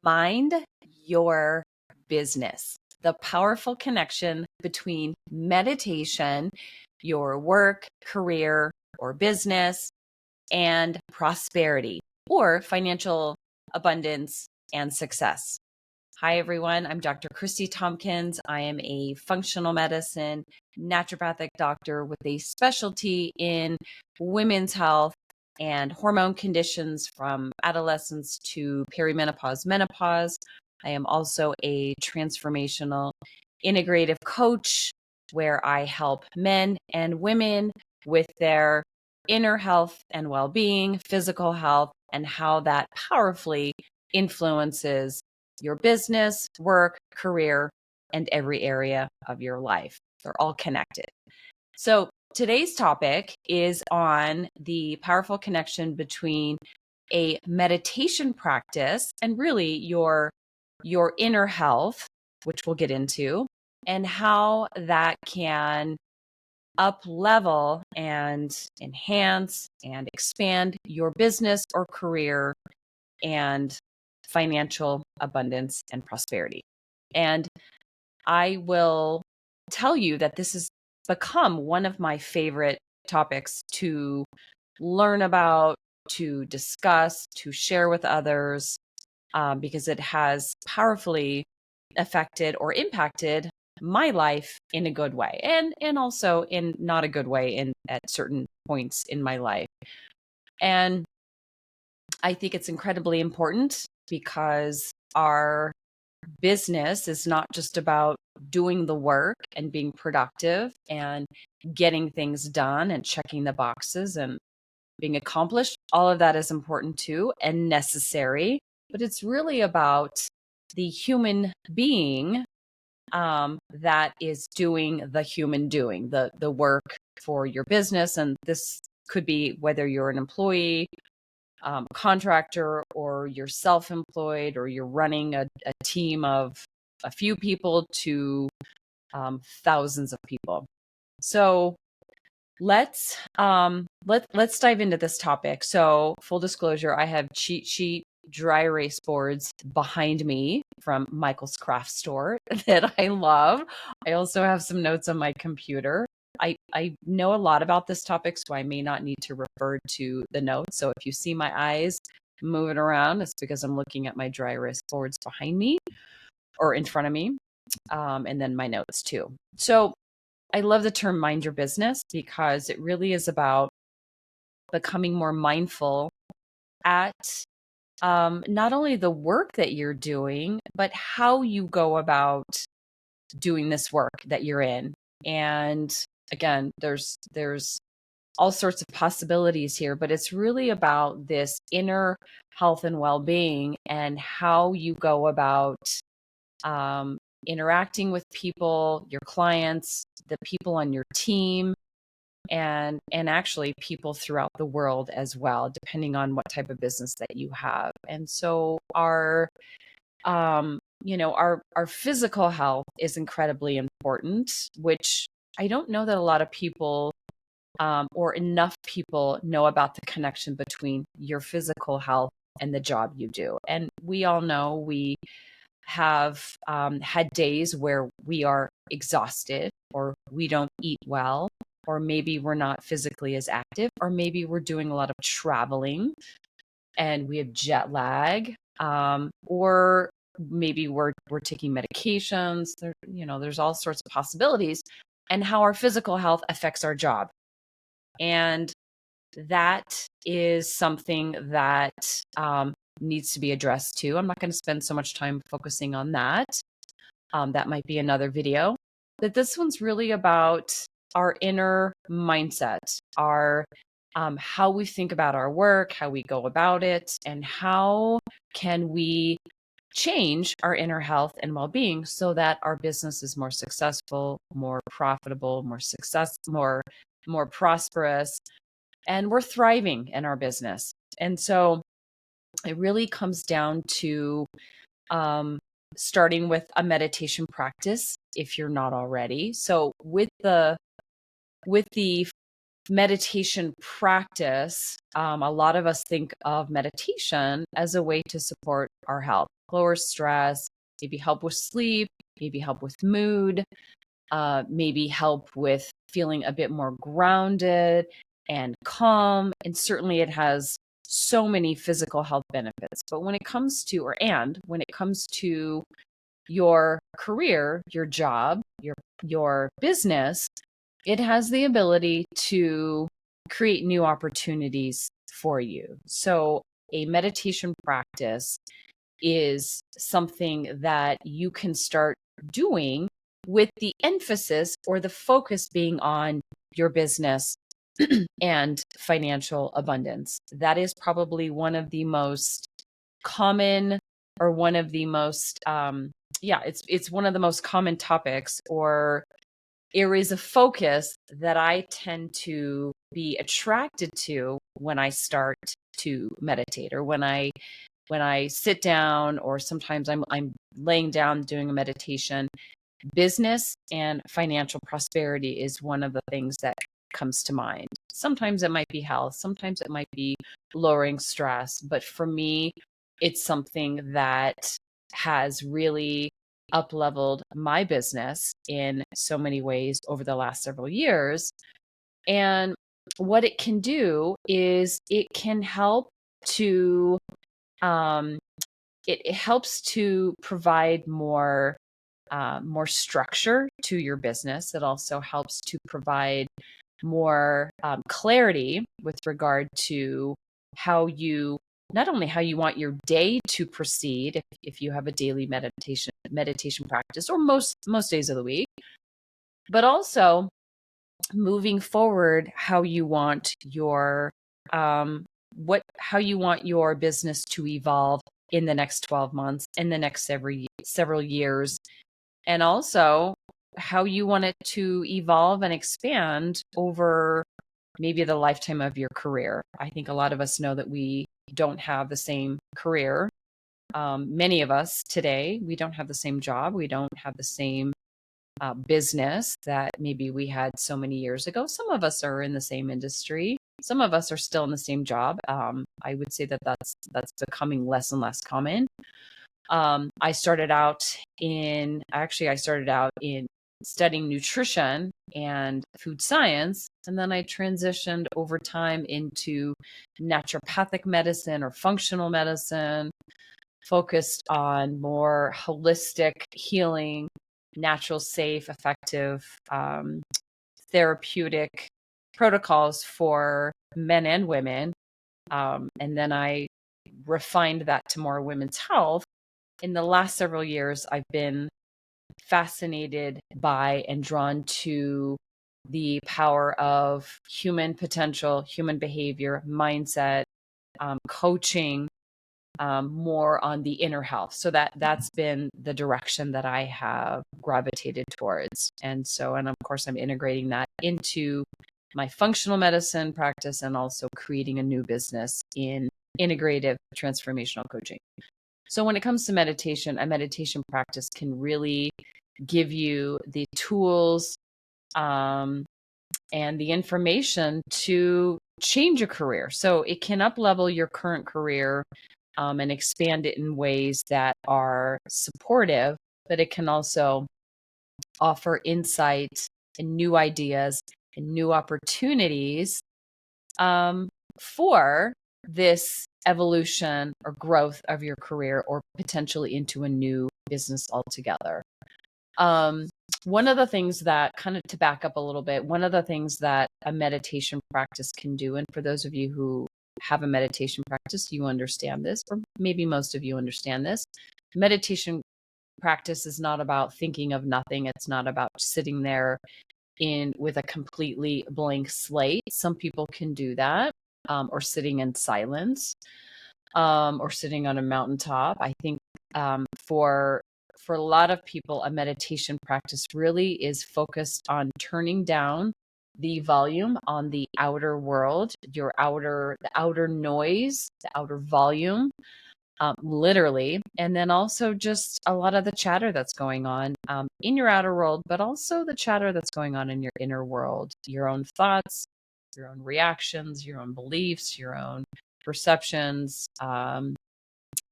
Mind your business. The powerful connection between meditation, your work, career, or business, and prosperity or financial abundance and success. Hi, everyone. I'm Dr. Kristi Tompkins. I am a functional medicine naturopathic doctor with a specialty in women's health and hormone conditions from adolescence to perimenopause, menopause. I am also a transformational integrative coach where I help men and women with their inner health and well-being, physical health, and how that powerfully influences your business, work, career, and every area of your life. They're all connected. So today's topic is on the powerful connection between a meditation practice and really your inner health, which we'll get into, and how that can up level and enhance and expand your business or career and financial abundance and prosperity. And I will tell you that this has become one of my favorite topics to learn about, to discuss, to share with others, because it has powerfully affected or impacted my life in a good way and also in not a good way at certain points in my life. And I think it's incredibly important because our business is not just about doing the work and being productive and getting things done and checking the boxes and being accomplished. All of that is important too and necessary, but it's really about the human being that is doing the human doing, the work for your business. And this could be whether you're an employee, contractor, or you're self-employed, or you're running a team of a few people to thousands of people. So let's dive into this topic. So full disclosure, I have cheat sheet dry erase boards behind me from Michael's Craft Store that I love. I also have some notes on my computer. I know a lot about this topic, so I may not need to refer to the notes. So if you see my eyes moving around, it's because I'm looking at my dry erase boards behind me or in front of me, and then my notes too. So I love the term mind your business because it really is about becoming more mindful at not only the work that you're doing, but how you go about doing this work that you're in. And again, there's all sorts of possibilities here, but it's really about this inner health and well-being and how you go about interacting with people, your clients, the people on your team, and actually people throughout the world as well, depending on what type of business that you have. And so our physical health is incredibly important, which I don't know that a lot of people or enough people know about the connection between your physical health and the job you do. And we all know we have had days where we are exhausted, or we don't eat well, or maybe we're not physically as active, or maybe we're doing a lot of traveling and we have jet lag, or maybe we're taking medications. There's all sorts of possibilities, and how our physical health affects our job. And that is something that needs to be addressed too. I'm not going to spend so much time focusing on that. That might be another video. But this one's really about our inner mindset, our how we think about our work, how we go about it, and how can we change our inner health and well-being so that our business is more successful, more profitable, more prosperous, and we're thriving in our business. And so it really comes down to starting with a meditation practice if you're not already. So with the meditation practice, a lot of us think of meditation as a way to support our health. lower stress, maybe help with sleep, maybe help with mood, maybe help with feeling a bit more grounded and calm. And certainly it has so many physical health benefits. But when it comes to, when it comes to your career, your job, your business, it has the ability to create new opportunities for you. So a meditation practice is something that you can start doing with the emphasis or the focus being on your business and financial abundance. That is probably one of the most common, or one of the most it's one of the most common topics or areas of focus that I tend to be attracted to when I start to meditate, or when I sit down, or sometimes I'm laying down doing a meditation. Business and financial prosperity is one of the things that comes to mind. Sometimes it might be health, sometimes it might be lowering stress, but for me, it's something that has really up-leveled my business in so many ways over the last several years. And what it can do is it can help to um, it helps to provide more structure to your business. It also helps to provide more clarity with regard to how you, not only how you want your day to proceed, if you have a daily meditation practice, or most days of the week, but also moving forward, how you want your how you want your business to evolve in the next 12 months, in the next several years, and also how you want it to evolve and expand over maybe the lifetime of your career. I think a lot of us know that we don't have the same career. Many of us today, we don't have the same job. We don't have the same business that maybe we had so many years ago. Some of us are in the same industry. Some of us are still in the same job. I would say that that's becoming less and less common. I started out in studying nutrition and food science, and then I transitioned over time into naturopathic medicine or functional medicine, focused on more holistic healing, natural, safe, effective, therapeutic protocols for men and women. And then I refined that to more women's health. In the last several years, I've been fascinated by and drawn to the power of human potential, human behavior, mindset, coaching, more on the inner health. So that's been the direction that I have gravitated towards. And of course, I'm integrating that into my functional medicine practice, and also creating a new business in integrative transformational coaching. So when it comes to meditation, a meditation practice can really give you the tools and the information to change a career. So it can up-level your current career and expand it in ways that are supportive, but it can also offer insight and new ideas and new opportunities for this evolution or growth of your career, or potentially into a new business altogether. One of the things that, kind of to back up a little bit, one of the things that a meditation practice can do, and for those of you who have a meditation practice, you understand this, or maybe most of you understand this. Meditation practice is not about thinking of nothing. It's not about sitting there with a completely blank slate. Some people can do that, or sitting in silence, or sitting on a mountaintop. I think for a lot of people, a meditation practice really is focused on turning down the volume on the outer world, the outer noise, the outer volume, literally. And then also just a lot of the chatter that's going on in your outer world, but also the chatter that's going on in your inner world, your own thoughts, your own reactions, your own beliefs, your own perceptions,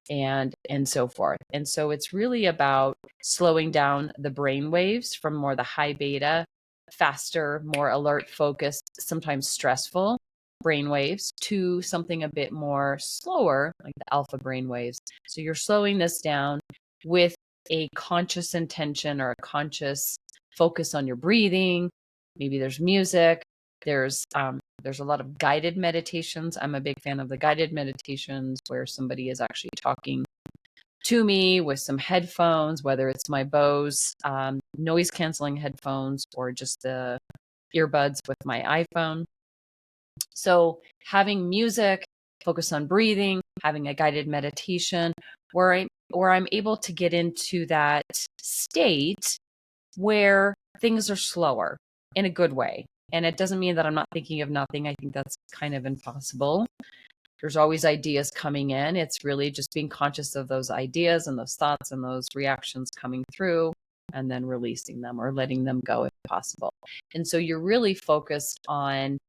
and so forth. And so it's really about slowing down the brain waves from more the high beta, faster, more alert, focused, sometimes stressful brain waves to something a bit more slower, like the alpha brain waves. So you're slowing this down with a conscious intention or a conscious focus on your breathing. Maybe there's music. There's a lot of guided meditations. I'm a big fan of the guided meditations where somebody is actually talking to me with some headphones, whether it's my Bose noise canceling headphones or just the earbuds with my iPhone. So having music, focus on breathing, having a guided meditation where I'm able to get into that state where things are slower in a good way. And it doesn't mean that I'm not thinking of nothing. I think that's kind of impossible. There's always ideas coming in. It's really just being conscious of those ideas and those thoughts and those reactions coming through and then releasing them or letting them go if possible. And so you're really focused on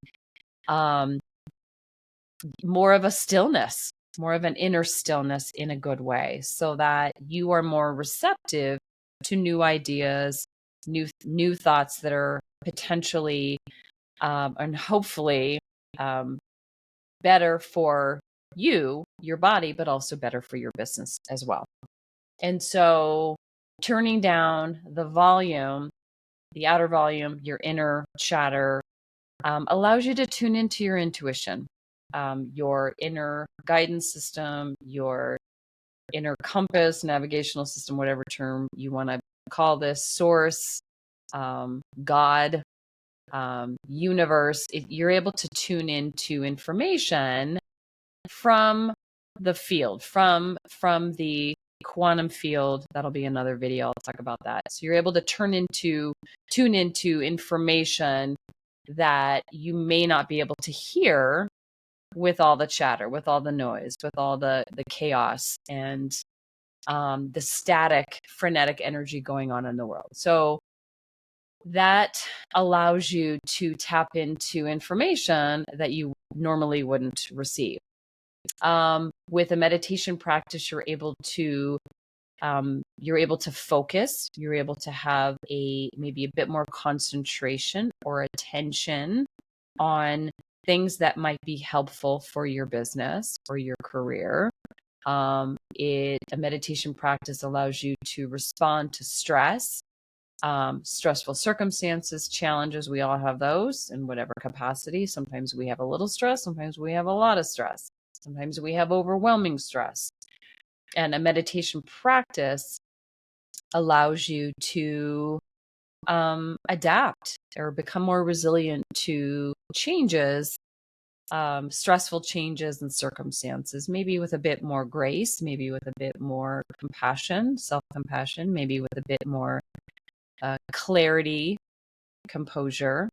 more of a stillness, more of an inner stillness in a good way, so that you are more receptive to new ideas, new thoughts that are potentially and hopefully better for you, your body, but also better for your business as well. And so turning down the volume, the outer volume, your inner chatter, allows you to tune into your intuition, your inner guidance system, your inner compass, navigational system, whatever term you want to call this, source, God, universe. You're able to tune into information from the field, from the quantum field. That'll be another video. I'll talk about that. So you're able to tune into information that you may not be able to hear with all the chatter, with all the noise, with all the chaos and the static, frenetic energy going on in the world. So that allows you to tap into information that you normally wouldn't receive. With a meditation practice, you're able to focus. You're able to have maybe a bit more concentration or attention on things that might be helpful for your business or your career. A meditation practice allows you to respond to stress, stressful circumstances, challenges. We all have those in whatever capacity. Sometimes we have a little stress. Sometimes we have a lot of stress. Sometimes we have overwhelming stress. And a meditation practice allows you to adapt or become more resilient to changes, stressful changes and circumstances, maybe with a bit more grace, maybe with a bit more compassion, self-compassion, maybe with a bit more clarity, composure,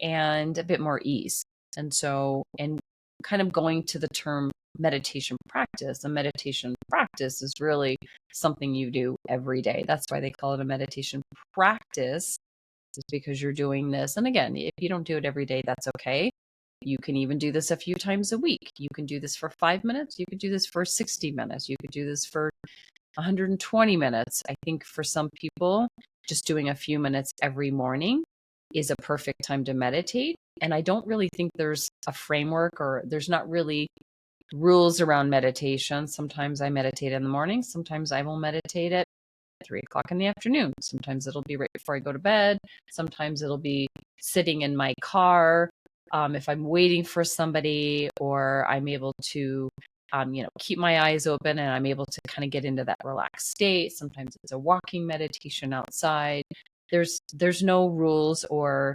and a bit more ease. And so, and kind of going to the term meditation practice, a meditation practice is really something you do every day. That's why they call it a meditation practice, is because you're doing this. And again, if you don't do it every day, that's okay. You can even do this a few times a week. You can do this for 5 minutes. You could do this for 60 minutes. You could do this for 120 minutes. I think for some people, just doing a few minutes every morning is a perfect time to meditate. And I don't really think there's a framework or there's not really rules around meditation. Sometimes I meditate in the morning. Sometimes I will meditate at 3:00 in the afternoon. Sometimes it'll be right before I go to bed. Sometimes it'll be sitting in my car. If I'm waiting for somebody, or I'm able to, keep my eyes open and I'm able to kind of get into that relaxed state. Sometimes it's a walking meditation outside. There's no rules or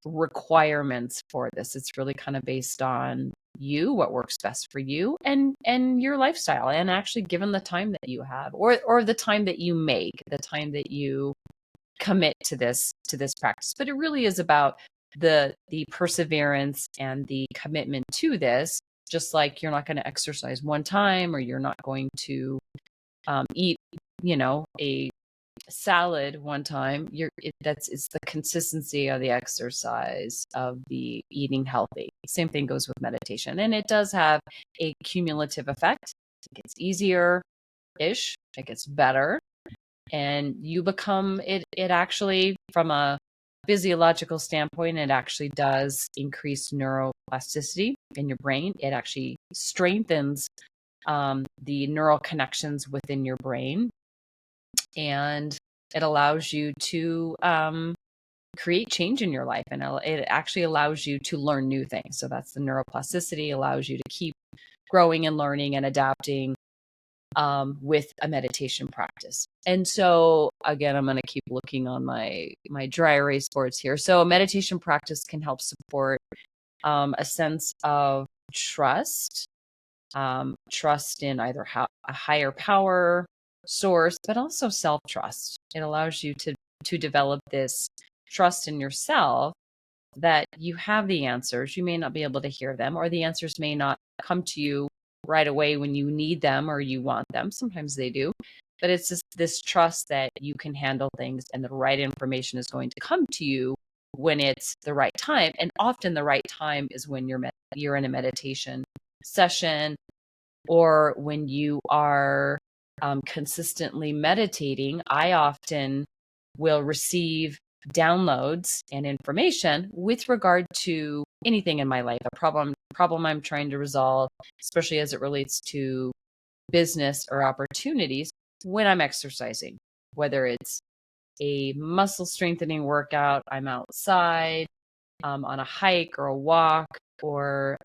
requirements for this. It's really kind of based on you, what works best for you, and your lifestyle, and actually given the time that you have, or the time that you make, the time that you commit to this practice. But it really is about the perseverance and the commitment to this. Just like you're not going to exercise one time, or you're not going to eat, a salad one time. It's the consistency of the exercise, of the eating healthy. Same thing goes with meditation, and it does have a cumulative effect. It gets easier-ish, it gets better, and you become it actually, from a physiological standpoint, it actually does increase neuroplasticity in your brain. It actually strengthens the neural connections within your brain, and it allows you to create change in your life, and it actually allows you to learn new things. So that's the neuroplasticity, allows you to keep growing and learning and adapting with a meditation practice. And so again, I'm going to keep looking on my dry erase boards here. So a meditation practice can help support a sense of trust, trust in either a higher power source, but also self-trust. It allows you to develop this trust in yourself that you have the answers. You may not be able to hear them, or the answers may not come to you right away when you need them or you want them. Sometimes they do, but it's just this trust that you can handle things and the right information is going to come to you when it's the right time. And often the right time is when you're in a meditation session, or when you are consistently meditating. I often will receive downloads and information with regard to anything in my life, a problem I'm trying to resolve, especially as it relates to business or opportunities, when I'm exercising, whether it's a muscle strengthening workout, I'm outside on a hike or a walk, or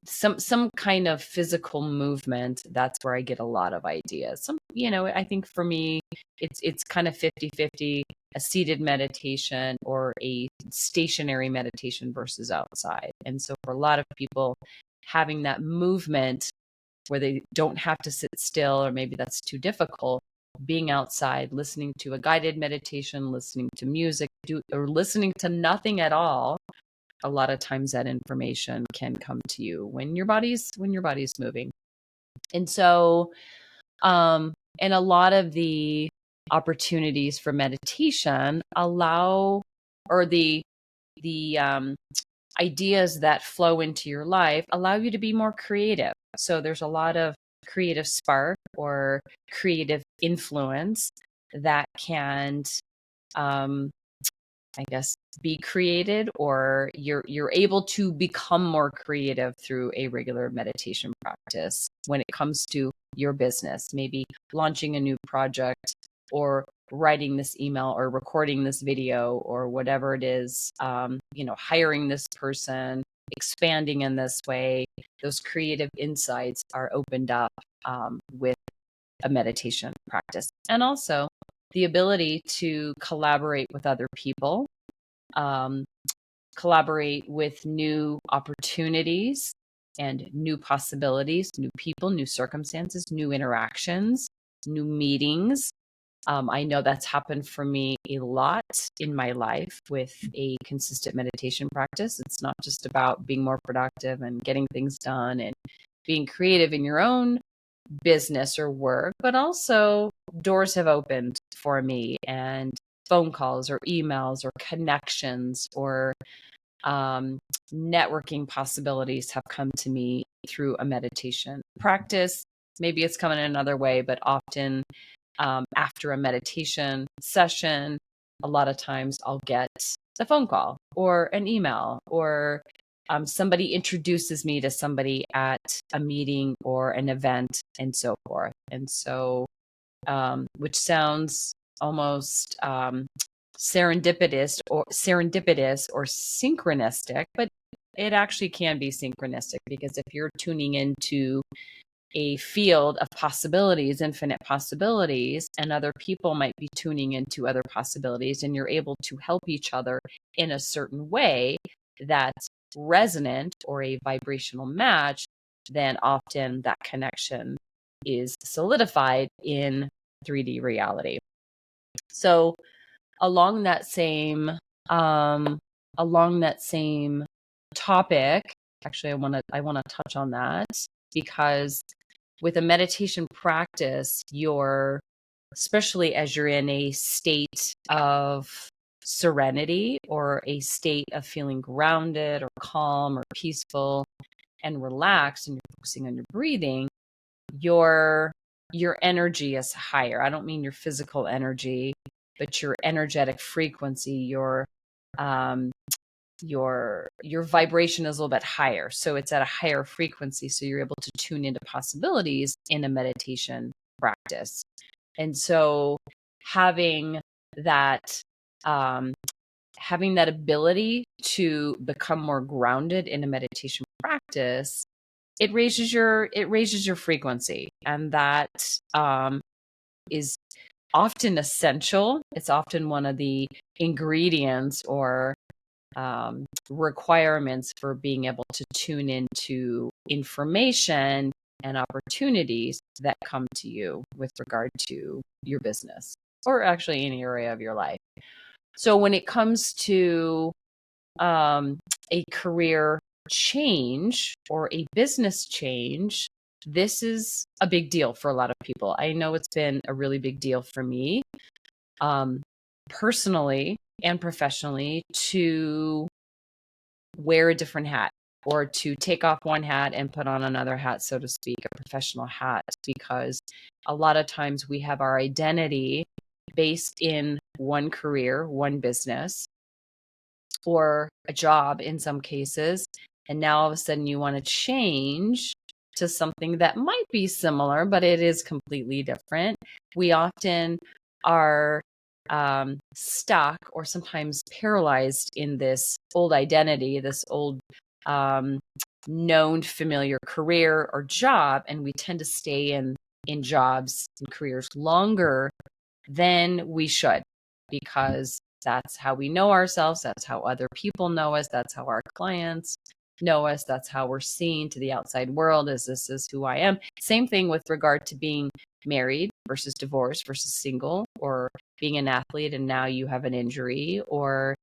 some kind of physical movement. That's where I get a lot of ideas. I think for me, it's kind of 50-50, a seated meditation or a stationary meditation versus outside. And so for a lot of people, having that movement where they don't have to sit still, or maybe that's too difficult, being outside, listening to a guided meditation, listening to music, or listening to nothing at all, a lot of times that information can come to you when your body's moving. And so and a lot of the opportunities for meditation allow, or the ideas that flow into your life allow you to be more creative. So there's a lot of creative spark or creative influence that can I guess, be created, or you're able to become more creative through a regular meditation practice when it comes to your business, maybe launching a new project, or writing this email, or recording this video, or whatever it is, hiring this person, expanding in this way. Those creative insights are opened up with a meditation practice. And also the ability to collaborate with other people, collaborate with new opportunities and new possibilities, new people, new circumstances, new interactions, new meetings. I know that's happened for me a lot in my life with a consistent meditation practice. It's not just about being more productive and getting things done and being creative in your own business or work, but also doors have opened for me, and phone calls or emails or connections or networking possibilities have come to me through a meditation practice. Maybe it's coming in another way, but often after a meditation session, a lot of times I'll get a phone call or an email, or somebody introduces me to somebody at a meeting or an event, and so forth. And so, which sounds almost serendipitous or synchronistic, but it actually can be synchronistic, because if you're tuning into a field of possibilities, infinite possibilities, and other people might be tuning into other possibilities, and you're able to help each other in a certain way that's resonant or a vibrational match, then often that connection is solidified in 3D reality. So along that same topic, actually I want to touch on that, because with a meditation practice, especially as you're in a state of serenity, or a state of feeling grounded or calm or peaceful and relaxed, and you're focusing on your breathing, your energy is higher. I don't mean your physical energy, but your energetic frequency, um, your vibration is a little bit higher. So it's at a higher frequency. So you're able to tune into possibilities in a meditation practice. And so having that, um, having that ability to become more grounded in a meditation practice, it raises your frequency. And that, is often essential. It's often one of the ingredients or requirements for being able to tune into information and opportunities that come to you with regard to your business or actually any area of your life. So when it comes to a career change or a business change, this is a big deal for a lot of people. I know it's been a really big deal for me, personally and professionally, to wear a different hat or to take off one hat and put on another hat, so to speak, a professional hat, because a lot of times we have our identity based in one career, one business, or a job in some cases. And now all of a sudden you want to change to something that might be similar, but it is completely different. We often are stuck or sometimes paralyzed in this old identity, this old known familiar career or job, and we tend to stay in jobs and careers longer than we should, because that's how we know ourselves, that's how other people know us, that's how our clients know us, that's how we're seen to the outside world, as this is who I am. Same thing with regard to being married versus divorced versus single, or being an athlete and now you have an injury, or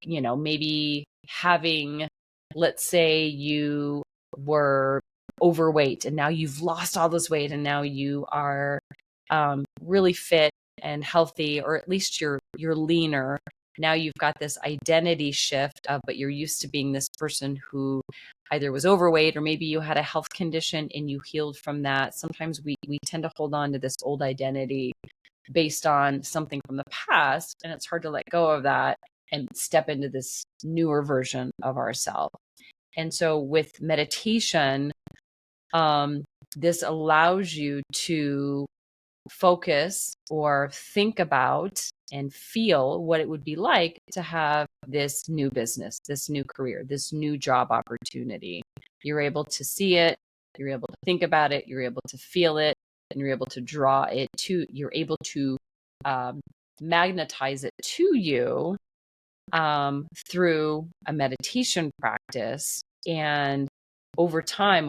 maybe having, let's say you were overweight and now you've lost all this weight and now you are really fit and healthy, or at least you're leaner. Now you've got this identity shift of, but you're used to being this person who either was overweight or maybe you had a health condition and you healed from that. Sometimes we tend to hold on to this old identity based on something from the past, and it's hard to let go of that and step into this newer version of ourselves. And so with meditation, this allows you to focus or think about and feel what it would be like to have this new business, this new career, this new job opportunity. You're able to see it, you're able to think about it, you're able to feel it, and you're able to draw it to, you're able to magnetize it to you through a meditation practice. And over time,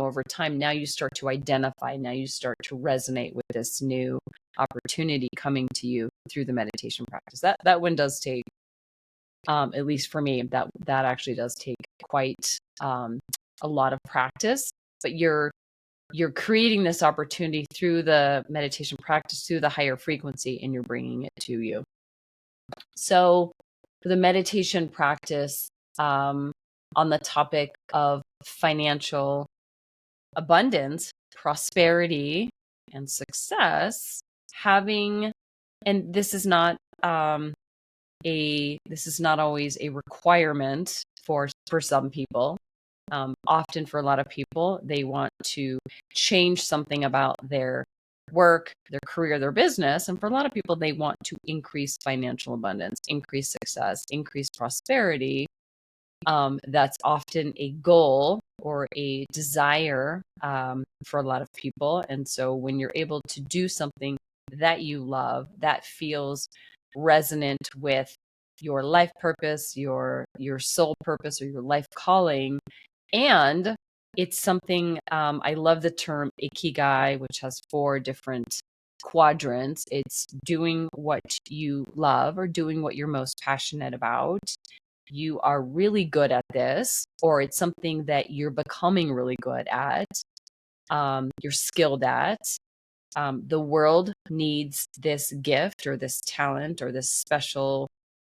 now you start to identify, now you start to resonate with this new opportunity coming to you through the meditation practice. That one does take, at least for me, that actually does take quite a lot of practice, but you're creating this opportunity through the meditation practice, through the higher frequency, and you're bringing it to you. So for the meditation practice, on the topic of financial abundance, prosperity, and success, having, and this is not always a requirement for some people. Often for a lot of people, they want to change something about their work, their career, their business. And for a lot of people, they want to increase financial abundance, increase success, increase prosperity. That's often a goal or a desire for a lot of people. And so when you're able to do something that you love, that feels resonant with your life purpose, your soul purpose, or your life calling, and it's something, I love the term ikigai, which has 4 different quadrants. It's doing what you love or doing what you're most passionate about. You are really good at this, or it's something that you're becoming really good at. You're skilled at. The world needs this gift or this talent or this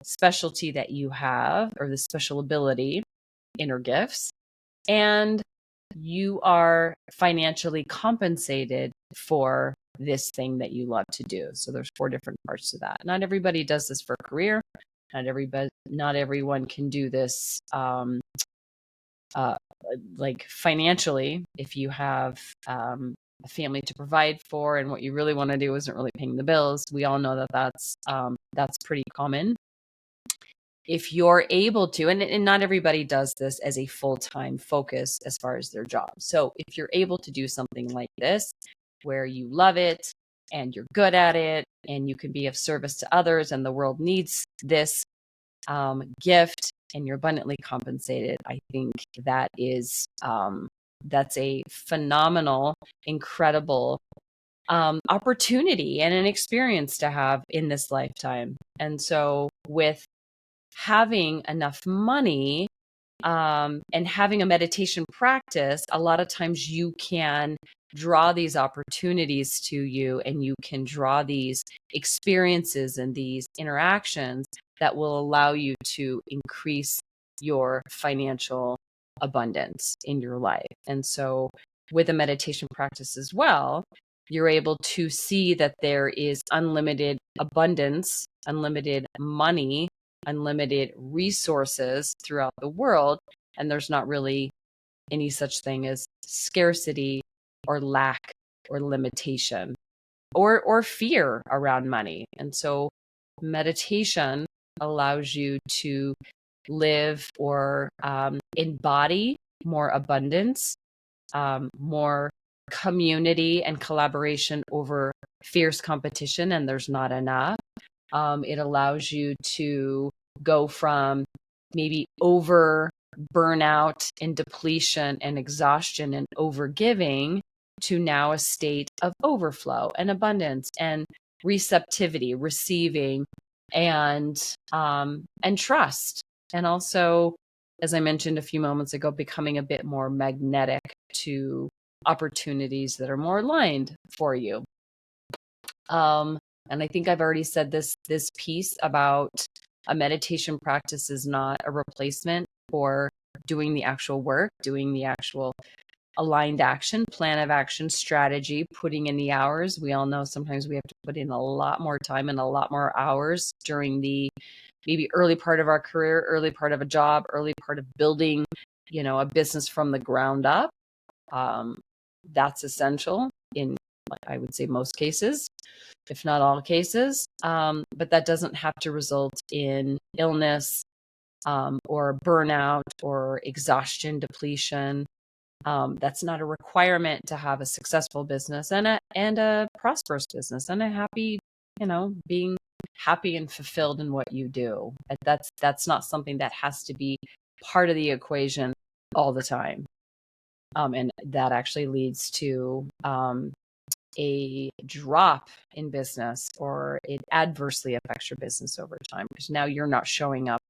specialty that you have, or this special ability, inner gifts. And you are financially compensated for this thing that you love to do. So there's 4 different parts to that. Not everybody does this for a career. Not everyone can do this like financially. If you have a family to provide for, and what you really want to do isn't really paying the bills, we all know that that's pretty common. If you're able to, and not everybody does this as a full-time focus as far as their job. So if you're able to do something like this, where you love it and you're good at it and you can be of service to others and the world needs this gift and you're abundantly compensated, I think that is, that's a phenomenal, incredible opportunity and an experience to have in this lifetime. And so with having enough money and having a meditation practice, a lot of times you can draw these opportunities to you, and you can draw these experiences and these interactions that will allow you to increase your financial abundance in your life. And so with a meditation practice as well, you're able to see that there is unlimited abundance, unlimited money, unlimited resources throughout the world. And there's not really any such thing as scarcity or lack or limitation or fear around money. And so meditation allows you to live or embody more abundance, more community and collaboration over fierce competition, and there's not enough. It allows you to go from maybe over burnout and depletion and exhaustion and over giving to now a state of overflow and abundance and receptivity, receiving, and trust. And also, as I mentioned a few moments ago, becoming a bit more magnetic to opportunities that are more aligned for you. And I think I've already said this piece about a meditation practice is not a replacement for doing the actual work, doing the actual aligned action, plan of action, strategy, putting in the hours. We all know sometimes we have to put in a lot more time and a lot more hours during the maybe early part of our career, early part of a job, early part of building, a business from the ground up. That's essential in, I would say, most cases, if not all cases. But that doesn't have to result in illness or burnout or exhaustion, depletion. That's not a requirement to have a successful business and a prosperous business and a happy, being happy and fulfilled in what you do. That's not something that has to be part of the equation all the time. And that actually leads to a drop in business, or it adversely affects your business over time, because now you're not showing up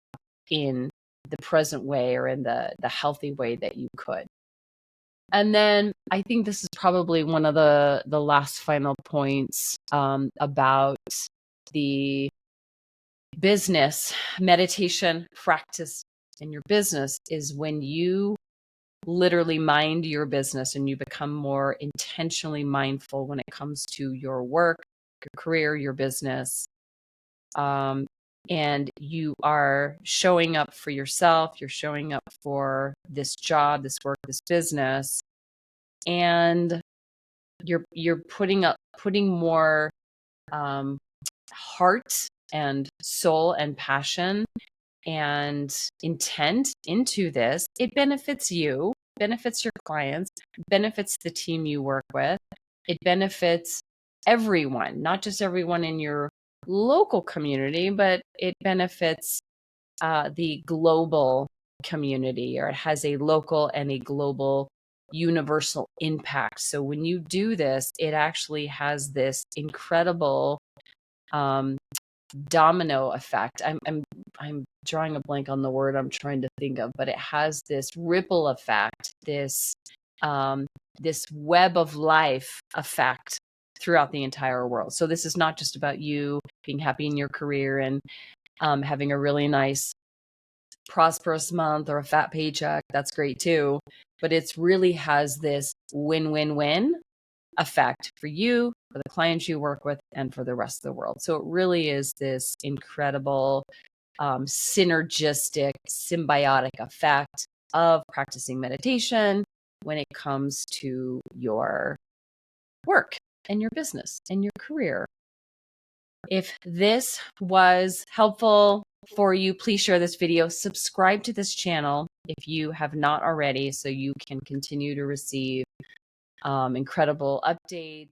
in the present way or in the healthy way that you could. And then I think this is probably one of the last final points about the business meditation practice in your business is when you literally mind your business and you become more intentionally mindful when it comes to your work, your career, your business. And you are showing up for yourself, you're showing up for this job, this work, this business, and you're putting more heart and soul and passion and intent into this. It benefits you, benefits your clients, benefits the team you work with. It benefits everyone, not just everyone in your local community, but it benefits the global community, or it has a local and a global universal impact. So when you do this, it actually has this incredible domino effect. I'm drawing a blank on the word I'm trying to think of, but it has this ripple effect, this web of life effect throughout the entire world. So this is not just about you being happy in your career and having a really nice prosperous month or a fat paycheck. That's great too. but it's really has this win-win-win effect for you, for the clients you work with, and for the rest of the world. So it really is this incredible synergistic, symbiotic effect of practicing meditation when it comes to your work and your business and your career. If this was helpful for you, please share this video. Subscribe to this channel if you have not already, so you can continue to receive incredible updates